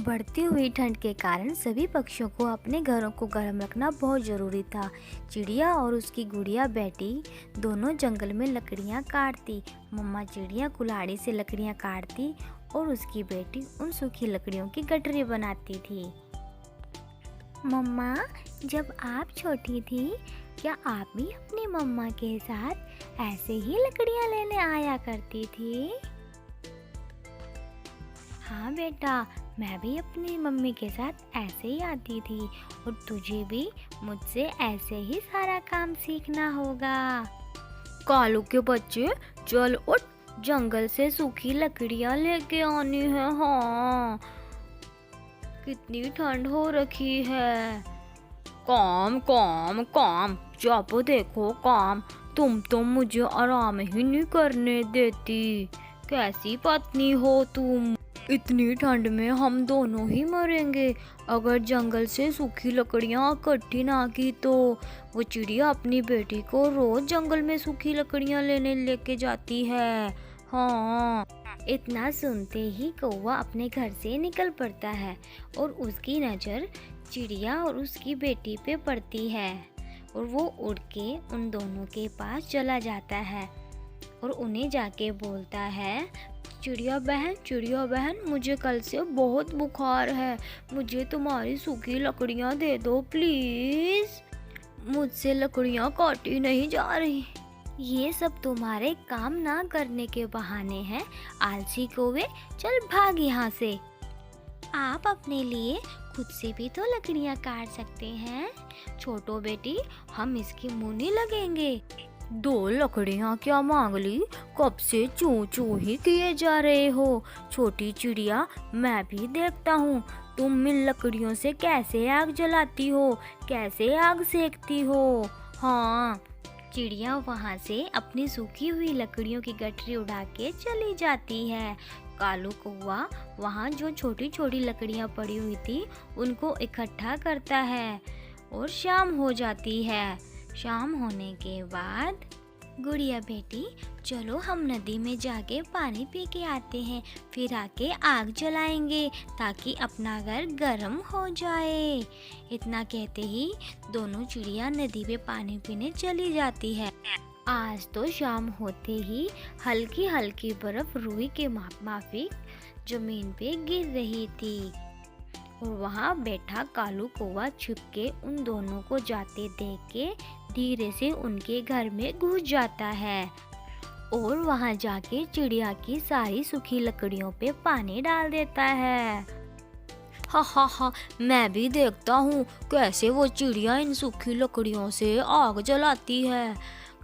बढ़ती हुई ठंड के कारण सभी पक्षियों को अपने घरों को गर्म रखना बहुत ज़रूरी था। चिड़िया और उसकी गुड़िया बेटी दोनों जंगल में लकड़ियाँ काटती। मम्मा चिड़िया कुल्हाड़ी से लकड़ियाँ काटती और उसकी बेटी उन सूखी लकड़ियों की गठरी बनाती थी। मम्मा, जब आप छोटी थी, क्या आप भी अपनी मम्मा के साथ ऐसे ही लकड़ियाँ लेने आया करती थी? हाँ बेटा, मैं भी अपनी मम्मी के साथ ऐसे ही आती थी और तुझे भी मुझसे ऐसे ही सारा काम सीखना होगा। कालू के बच्चे, चल उठ, जंगल से सूखी लकड़ियाँ लेके आनी है। हाँ, कितनी ठंड हो रखी है। काम काम काम, जब देखो काम। तुम तो मुझे आराम ही नहीं करने देती। कैसी पत्नी हो तुम। इतनी ठंड में हम दोनों ही मरेंगे अगर जंगल से सूखी लकड़ियाँ इकट्ठी ना की तो। वो चिड़िया अपनी बेटी को रोज जंगल में सूखी लकड़ियाँ लेने लेके जाती है। हाँ। इतना सुनते ही कौवा अपने घर से निकल पड़ता है और उसकी नज़र चिड़िया और उसकी बेटी पे पड़ती है और वो उड़ के उन दोनों के पास चला जाता है और उन्हें जाके बोलता है, चिड़िया बहन, मुझे कल से बहुत बुखार है। मुझे तुम्हारी सूखी लकड़ियाँ दे दो प्लीज़। मुझसे लकड़ियाँ काटी नहीं जा रही। ये सब तुम्हारे काम ना करने के बहाने हैं, आलसी कौवे। चल भाग यहाँ से। आप अपने लिए खुद से भी तो लकड़ियाँ काट सकते हैं। छोटो बेटी, हम इसके मुँह नहीं लगेंगे। दो लकड़ियाँ क्या मांग ली? कब से चू चू ही किए जा रहे हो। छोटी चिड़िया, मैं भी देखता हूँ तुम इन लकड़ियों से कैसे आग जलाती हो, कैसे आग सेकती हो। हाँ। चिड़िया वहाँ से अपनी सूखी हुई लकड़ियों की गठरी उड़ा के चली जाती है। कालू कौवा वहाँ जो छोटी छोटी लकड़ियाँ पड़ी हुई थी उनको इकट्ठा करता है और शाम हो जाती है। शाम होने के बाद, गुड़िया बेटी, चलो हम नदी में जाके पानी पी के आते हैं, फिर आके आग जलाएंगे ताकि अपना घर गर्म हो जाए। इतना कहते ही दोनों चिड़िया नदी में पानी पीने चली जाती है। आज तो शाम होते ही हल्की हल्की बर्फ रूई के माफिक जमीन पे गिर रही थी और वहाँ बैठा कालू कौवा छुप के उन दोनों को जाते देख के धीरे से उनके घर में घुस जाता है और वहाँ जाके चिड़िया की सारी सूखी लकड़ियों पे पानी डाल देता है। हा हा हा, मैं भी देखता हूँ कैसे वो चिड़िया इन सूखी लकड़ियों से आग जलाती है।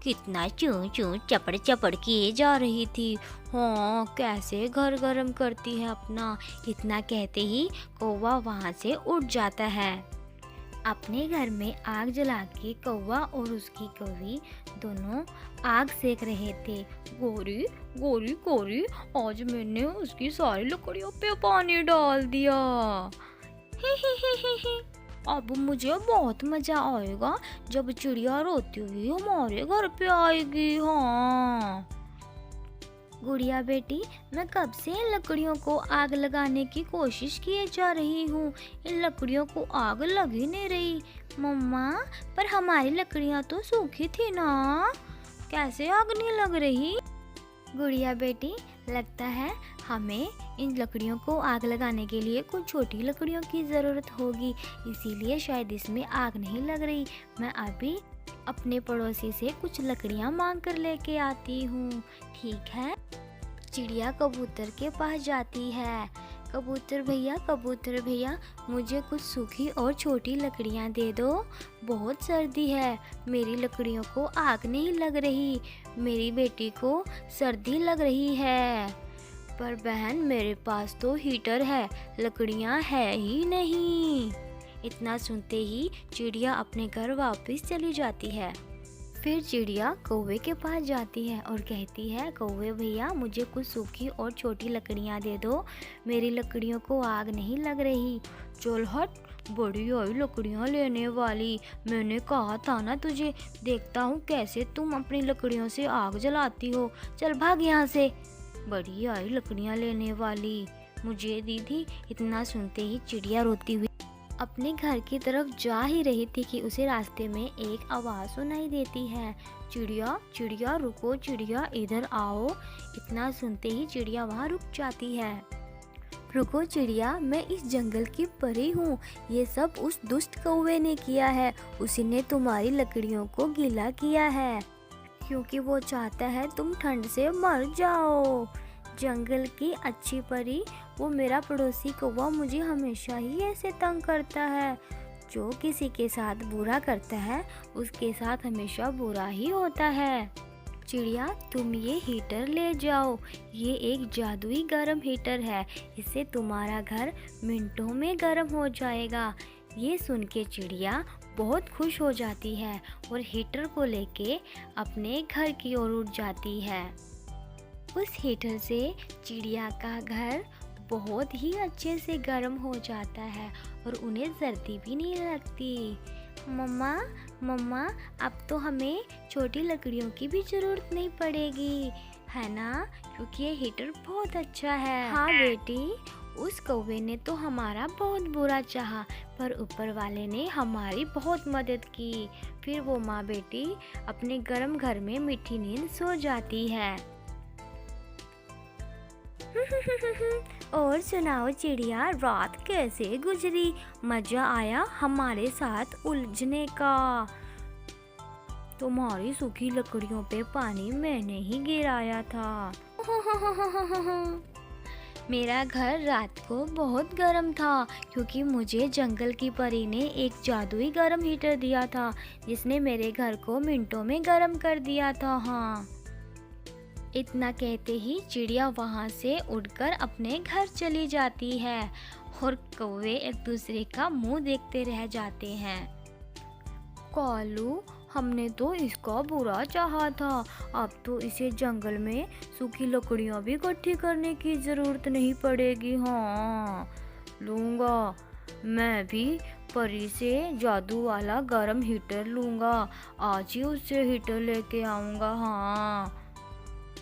कितना चूं चूं चपड़ चपड़ किए जा रही थी। हाँ, कैसे घर गर्म करती है अपना। इतना कहते ही कौवा वहाँ से उठ जाता है। अपने घर में आग जला के कौवा और उसकी कौवी दोनों आग सेक रहे थे। गोरी गोरी गोरी, आज मैंने उसकी सारी लकड़ियों पे पानी डाल दिया। ही अब मुझे बहुत मजा आएगा जब चिड़िया रोती हुई हमारे घर पे आएगी। हाँ। गुड़िया बेटी, मैं कब से इन लकड़ियों को आग लगाने की कोशिश किए जा रही हूँ। इन लकड़ियों को आग लग ही नहीं रही। मम्मा, पर हमारी लकड़ियाँ तो सूखी थी ना, कैसे आग नहीं लग रही? गुड़िया बेटी, लगता है हमें इन लकड़ियों को आग लगाने के लिए कुछ छोटी लकड़ियों की ज़रूरत होगी, इसीलिए शायद इसमें आग नहीं लग रही। मैं अभी अपने पड़ोसी से कुछ लकड़ियाँ मांग कर लेके आती हूँ। ठीक है। चिड़िया कबूतर के पास जाती है। कबूतर भैया, मुझे कुछ सूखी और छोटी लकड़ियाँ दे दो। बहुत सर्दी है, मेरी लकड़ियों को आग नहीं लग रही। मेरी बेटी को सर्दी लग रही है। पर बहन, मेरे पास तो हीटर है, लकड़ियाँ है ही नहीं। इतना सुनते ही चिड़िया अपने घर वापस चली जाती है। फिर चिड़िया कौवे के पास जाती है और कहती है, कौवे भैया, मुझे कुछ सूखी और छोटी लकड़ियाँ दे दो। मेरी लकड़ियों को आग नहीं लग रही। चल हट, बड़ी आई लकड़ियाँ लेने वाली। मैंने कहा था ना तुझे, देखता हूँ कैसे तुम अपनी लकड़ियों से आग जलाती हो। चल भाग यहाँ से। बड़ी आई लकड़ियाँ लेने वाली। मुझे दी थी। इतना सुनते ही चिड़िया रोती हुई अपने घर की तरफ जा ही रही थी कि उसे रास्ते में एक आवाज़ सुनाई देती है, चिड़िया चिड़िया रुको, चिड़िया इधर आओ। इतना सुनते ही चिड़िया वहाँ रुक जाती है। रुको चिड़िया, मैं इस जंगल की परी हूँ। ये सब उस दुष्ट कौवे ने किया है। उसी ने तुम्हारी लकड़ियों को गीला किया है क्योंकि वो चाहता है तुम ठंड से मर जाओ। जंगल की अच्छी परी, वो मेरा पड़ोसी कौवा मुझे हमेशा ही ऐसे तंग करता है। जो किसी के साथ बुरा करता है उसके साथ हमेशा बुरा ही होता है। चिड़िया, तुम ये हीटर ले जाओ। ये एक जादुई गर्म हीटर है। इससे तुम्हारा घर मिनटों में गर्म हो जाएगा। ये सुन के चिड़िया बहुत खुश हो जाती है और हीटर को लेके अपने घर की ओर उड़ जाती है। उस हीटर से चिड़िया का घर बहुत ही अच्छे से गर्म हो जाता है और उन्हें सर्दी भी नहीं लगती। मम्मा मम्मा, अब तो हमें छोटी लकड़ियों की भी ज़रूरत नहीं पड़ेगी, है ना? क्योंकि ये हीटर बहुत अच्छा है। हाँ बेटी, उस कौवे ने तो हमारा बहुत बुरा चाहा, पर ऊपर वाले ने हमारी बहुत मदद की। फिर वो माँ बेटी अपने गर्म घर में मीठी नींद सो जाती है। और सुनाओ चिड़िया, रात कैसे गुजरी? मजा आया हमारे साथ उलझने का? तुम्हारी सूखी लकड़ियों पे पानी मैंने ही गिराया था। मेरा घर रात को बहुत गर्म था क्योंकि मुझे जंगल की परी ने एक जादुई गर्म हीटर दिया था जिसने मेरे घर को मिनटों में गर्म कर दिया था। हाँ, इतना कहते ही चिड़िया वहाँ से उड़कर अपने घर चली जाती है और कौवे एक दूसरे का मुंह देखते रह जाते हैं। कालू, हमने तो इसका बुरा चाहा था। अब तो इसे जंगल में सूखी लकड़ियाँ भी इकट्ठी करने की ज़रूरत नहीं पड़ेगी। हाँ, लूँगा। मैं भी परी से जादू वाला गर्म हीटर लूँगा। आज ही उससे हीटर लेके आऊँगा। हाँ,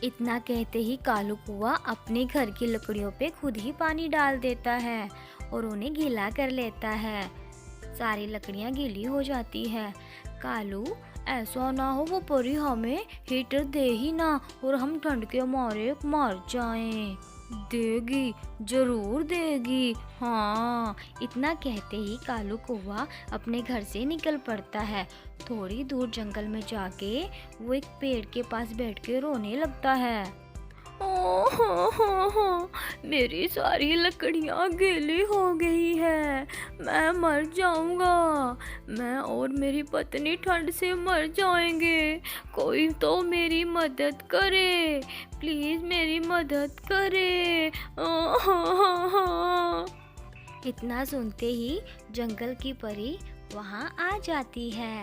इतना कहते ही कालू कौवा अपने घर की लकड़ियों पे खुद ही पानी डाल देता है और उन्हें गीला कर लेता है। सारी लकड़ियाँ गीली हो जाती है। कालू, ऐसा ना हो वो परी हमें हीटर दे ही ना और हम ठंड के मारे मर जाएं। देगी, जरूर देगी। हाँ, इतना कहते ही कालू कौवा अपने घर से निकल पड़ता है। थोड़ी दूर जंगल में जाके वो एक पेड़ के पास बैठ के रोने लगता है। ओह, मेरी सारी लकड़ियाँ गीली हो गई है। मैं मर जाऊंगा। मैं और मेरी पत्नी ठंड से मर जाएंगे। कोई तो मेरी मदद करे, प्लीज मेरी मदद करे। इतना सुनते ही जंगल की परी वहाँ आ जाती है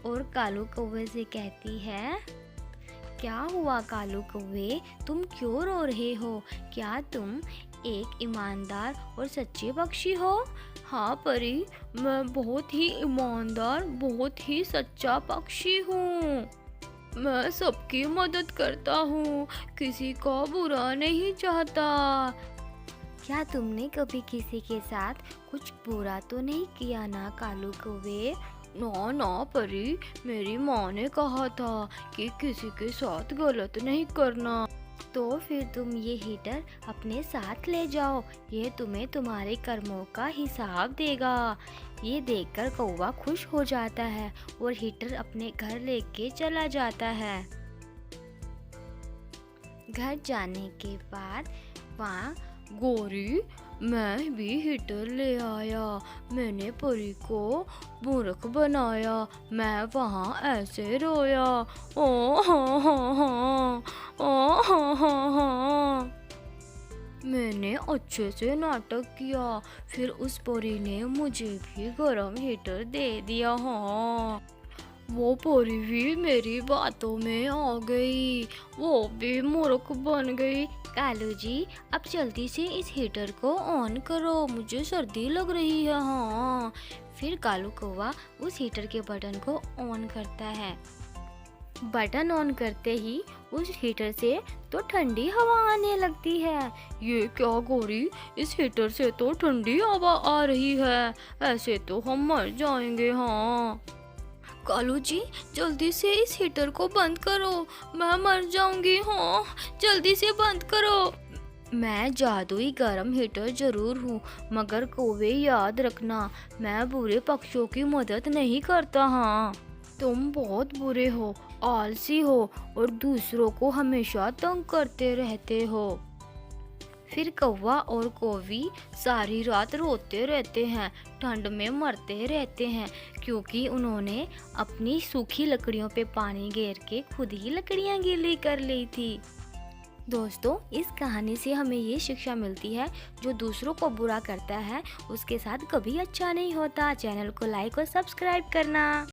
और कालू कौवे से कहती है, क्या हुआ कालू कौवे, तुम क्यों रो रहे हो? क्या तुम एक ईमानदार और सच्चे पक्षी हो? हाँ परी, मैं बहुत ही ईमानदार, बहुत ही सच्चा पक्षी हूँ। मैं सबकी मदद करता हूँ, किसी का बुरा नहीं चाहता। क्या तुमने कभी किसी के साथ कुछ बुरा तो नहीं किया ना कालू कौवे? ना ना परी, मेरी माँ ने कहा था कि किसी के साथ गलत नहीं करना। तो फिर तुम ये हीटर अपने साथ ले जाओ, ये तुम्हें तुम्हारे कर्मों का हिसाब देगा। ये देखकर कौवा खुश हो जाता है और हीटर अपने घर लेके चला जाता है। घर जाने के बाद वहाँ गोरी, मैं भी हीटर ले आया। मैंने परी को मूर्ख बनाया। मैं वहाँ ऐसे रोया। ओ हाँ हाँ हाँ, ओ हाँ हाँ हाँ। मैंने अच्छे से नाटक किया। फिर उस परी ने मुझे भी गरम हीटर दे दिया। हाँ, वो परी भी मेरी बातों में आ गई, वो भी मूर्ख बन गई। कालू जी, अब जल्दी से इस हीटर को ऑन करो, मुझे सर्दी लग रही है। हाँ, फिर कालू कौवा उस हीटर के बटन को ऑन करता है। बटन ऑन करते ही उस हीटर से तो ठंडी हवा आने लगती है। ये क्या गौरी, इस हीटर से तो ठंडी हवा आ रही है, ऐसे तो हम मर जाएंगे। हाँ कालू जी, जल्दी से इस हीटर को बंद करो, मैं मर जाऊंगी। हाँ जल्दी से बंद करो। मैं जादुई गरम हीटर जरूर हूँ, मगर कौवे याद रखना, मैं बुरे पक्षियों की मदद नहीं करता। हाँ तुम बहुत बुरे हो, आलसी हो और दूसरों को हमेशा तंग करते रहते हो। फिर कौवा और कौवी सारी रात रोते रहते हैं, ठंड में मरते रहते हैं, क्योंकि उन्होंने अपनी सूखी लकड़ियों पे पानी गिर के खुद ही लकड़ियाँ गीली कर ली थी। दोस्तों, इस कहानी से हमें ये शिक्षा मिलती है, जो दूसरों को बुरा करता है उसके साथ कभी अच्छा नहीं होता। चैनल को लाइक और सब्सक्राइब करना।